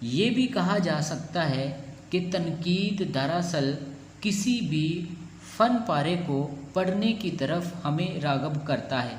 یہ بھی کہا جا سکتا ہے کہ تنقید دراصل کسی بھی فن پارے کو پڑھنے کی طرف ہمیں راغب کرتا ہے۔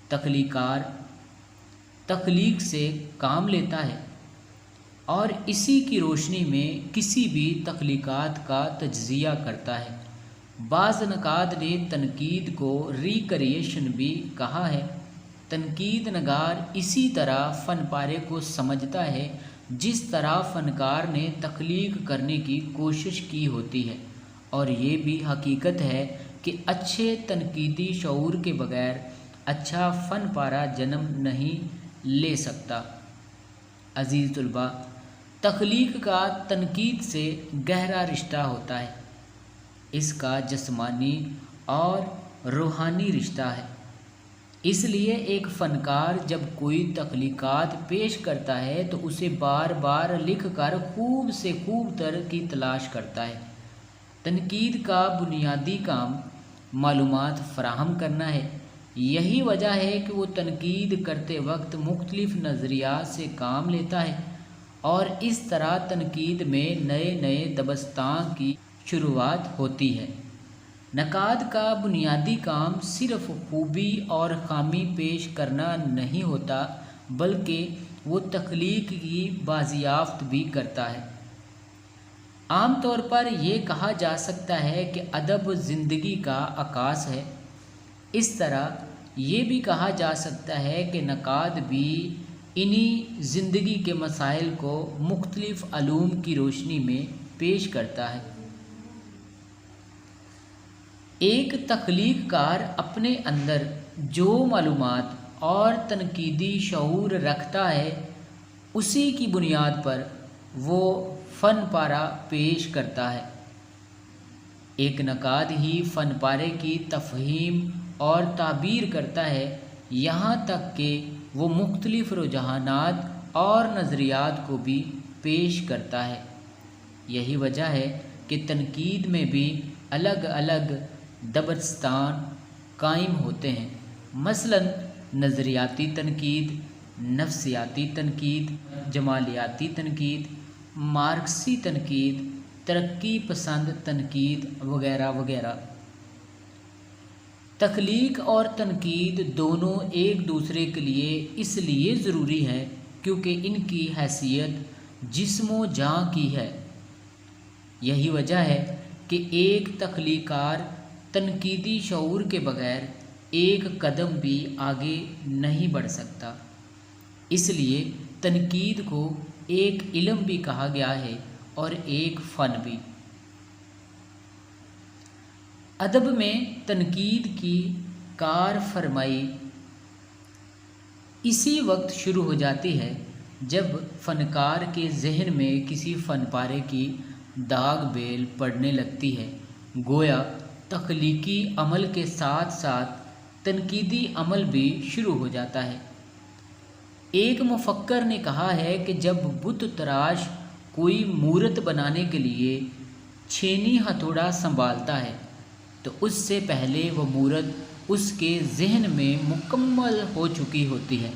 تخلیقار تخلیق سے کام لیتا ہے اور اسی کی روشنی میں کسی بھی تخلیقات کا تجزیہ کرتا ہے۔ بعض نقاد نے تنقید کو ریکریشن بھی کہا ہے۔ تنقید نگار اسی طرح فن پارے کو سمجھتا ہے جس طرح فنکار نے تخلیق کرنے کی کوشش کی ہوتی ہے، اور یہ بھی حقیقت ہے کہ اچھے تنقیدی شعور کے بغیر اچھا فن پارہ جنم نہیں لے سکتا۔ عزیز طلباء، تخلیق کا تنقید سے گہرا رشتہ ہوتا ہے۔ اس کا جسمانی اور روحانی رشتہ ہے۔ اس لیے ایک فنکار جب کوئی تخلیقات پیش کرتا ہے تو اسے بار بار لکھ کر خوب سے خوب تر کی تلاش کرتا ہے۔ تنقید کا بنیادی کام معلومات فراہم کرنا ہے۔ یہی وجہ ہے کہ وہ تنقید کرتے وقت مختلف نظریات سے کام لیتا ہے، اور اس طرح تنقید میں نئے نئے دبستان کی شروعات ہوتی ہے۔ نقاد کا بنیادی کام صرف خوبی اور خامی پیش کرنا نہیں ہوتا، بلکہ وہ تخلیق کی بازیافت بھی کرتا ہے۔ عام طور پر یہ کہا جا سکتا ہے کہ ادب زندگی کا عکاس ہے۔ اس طرح یہ بھی کہا جا سکتا ہے کہ نقاد بھی انہی زندگی کے مسائل کو مختلف علوم کی روشنی میں پیش کرتا ہے۔ ایک تخلیق کار اپنے اندر جو معلومات اور تنقیدی شعور رکھتا ہے، اسی کی بنیاد پر وہ فن پارہ پیش کرتا ہے۔ ایک نقاد ہی فن پارے کی تفہیم اور تعبیر کرتا ہے، یہاں تک کہ وہ مختلف رجحانات اور نظریات کو بھی پیش کرتا ہے۔ یہی وجہ ہے کہ تنقید میں بھی الگ الگ دبستان قائم ہوتے ہیں، مثلاً نظریاتی تنقید، نفسیاتی تنقید، جمالیاتی تنقید، مارکسی تنقید، ترقی پسند تنقید وغیرہ وغیرہ۔ تخلیق اور تنقید دونوں ایک دوسرے کے لیے اس لیے ضروری ہے کیونکہ ان کی حیثیت جسم و جاں کی ہے۔ یہی وجہ ہے کہ ایک تخلیقار تنقیدی شعور کے بغیر ایک قدم بھی آگے نہیں بڑھ سکتا۔ اس لیے تنقید کو ایک علم بھی کہا گیا ہے اور ایک فن بھی۔ ادب میں تنقید کی کار فرمائی اسی وقت شروع ہو جاتی ہے جب فنکار کے ذہن میں کسی فن پارے کی داغ بیل پڑنے لگتی ہے۔ گویا تخلیقی عمل کے ساتھ ساتھ تنقیدی عمل بھی شروع ہو جاتا ہے۔ ایک مفکر نے کہا ہے کہ جب بت تراش کوئی مورت بنانے کے لیے چھینی ہتھوڑا سنبھالتا ہے تو اس سے پہلے وہ مورت اس کے ذہن میں مکمل ہو چکی ہوتی ہے۔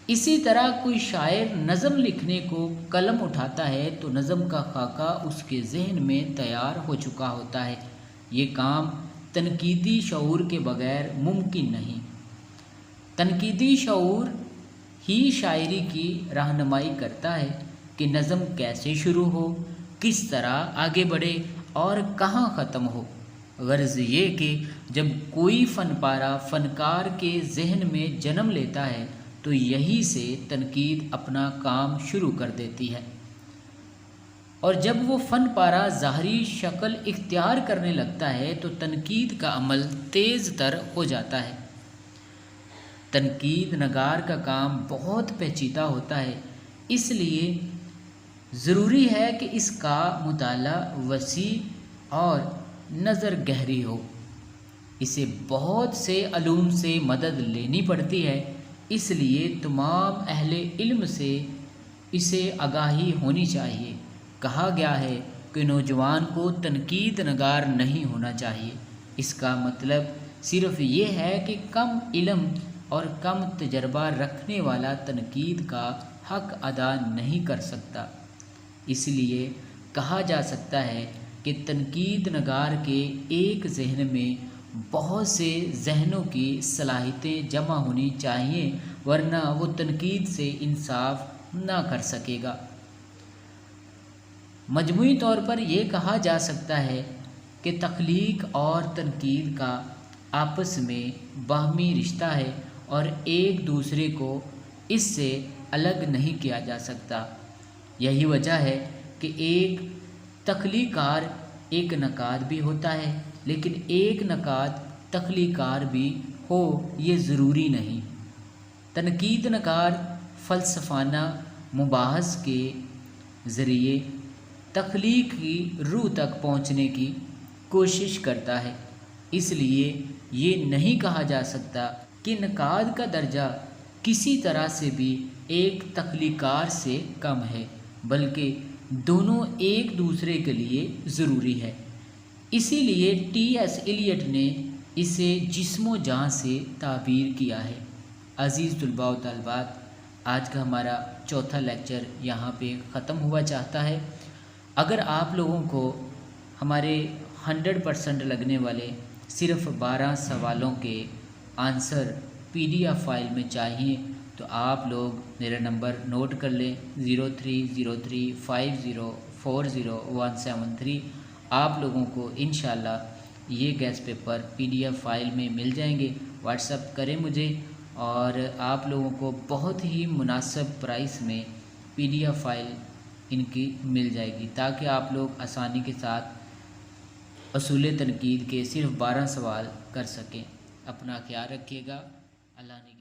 اسی طرح کوئی شاعر نظم لکھنے کو قلم اٹھاتا ہے تو نظم کا خاکہ اس کے ذہن میں تیار ہو چکا ہوتا ہے۔ یہ کام تنقیدی شعور کے بغیر ممکن نہیں۔ تنقیدی شعور ہی شاعری کی رہنمائی کرتا ہے کہ نظم کیسے شروع ہو، کس طرح آگے بڑھے اور کہاں ختم ہو۔ غرض یہ کہ جب کوئی فن پارہ فنکار کے ذہن میں جنم لیتا ہے تو یہی سے تنقید اپنا کام شروع کر دیتی ہے، اور جب وہ فن پارہ ظاہری شکل اختیار کرنے لگتا ہے تو تنقید کا عمل تیز تر ہو جاتا ہے۔ تنقید نگار کا کام بہت پیچیدہ ہوتا ہے، اس لیے ضروری ہے کہ اس کا مطالعہ وسیع اور نظر گہری ہو۔ اسے بہت سے علوم سے مدد لینی پڑتی ہے، اس لیے تمام اہل علم سے اسے آگاہی ہونی چاہیے۔ کہا گیا ہے کہ نوجوان کو تنقید نگار نہیں ہونا چاہیے۔ اس کا مطلب صرف یہ ہے کہ کم علم اور کم تجربہ رکھنے والا تنقید کا حق ادا نہیں کر سکتا۔ اس لیے کہا جا سکتا ہے کہ تنقید نگار کے ایک ذہن میں بہت سے ذہنوں کی صلاحیتیں جمع ہونی چاہیے، ورنہ وہ تنقید سے انصاف نہ کر سکے گا۔ مجموعی طور پر یہ کہا جا سکتا ہے کہ تخلیق اور تنقید کا آپس میں باہمی رشتہ ہے اور ایک دوسرے کو اس سے الگ نہیں کیا جا سکتا۔ یہی وجہ ہے کہ ایک تخلیق کار ایک نقاد بھی ہوتا ہے، لیکن ایک نقاد تخلیق کار بھی ہو یہ ضروری نہیں۔ تنقید نگار فلسفانہ مباحث کے ذریعے تخلیق کی روح تک پہنچنے کی کوشش کرتا ہے، اس لیے یہ نہیں کہا جا سکتا کہ نقاد کا درجہ کسی طرح سے بھی ایک تخلیق کار سے کم ہے، بلکہ دونوں ایک دوسرے کے لیے ضروری ہے۔ اسی لیے ٹی ایس ایلیٹ نے اسے جسم و جان سے تعبیر کیا ہے۔ عزیز طلباء و طالبات، آج کا ہمارا چوتھا لیکچر یہاں پہ ختم ہوا چاہتا ہے۔ اگر آپ لوگوں کو ہمارے 100% لگنے والے صرف 12 سوالوں کے آنسر PDF فائل میں چاہیے تو آپ لوگ میرا نمبر نوٹ کر لیں 030350400173۔ آپ لوگوں کو انشاءاللہ یہ گیس پیپر PDF فائل میں مل جائیں گے۔ واٹس اپ کریں مجھے اور آپ لوگوں کو بہت ہی مناسب پرائس میں PDF فائل ان کی مل جائے گی، تاکہ آپ لوگ آسانی کے ساتھ اصول تنقید کے صرف 12 سوال کر سکیں۔ اپنا خیال رکھیے گا۔ اللہ نے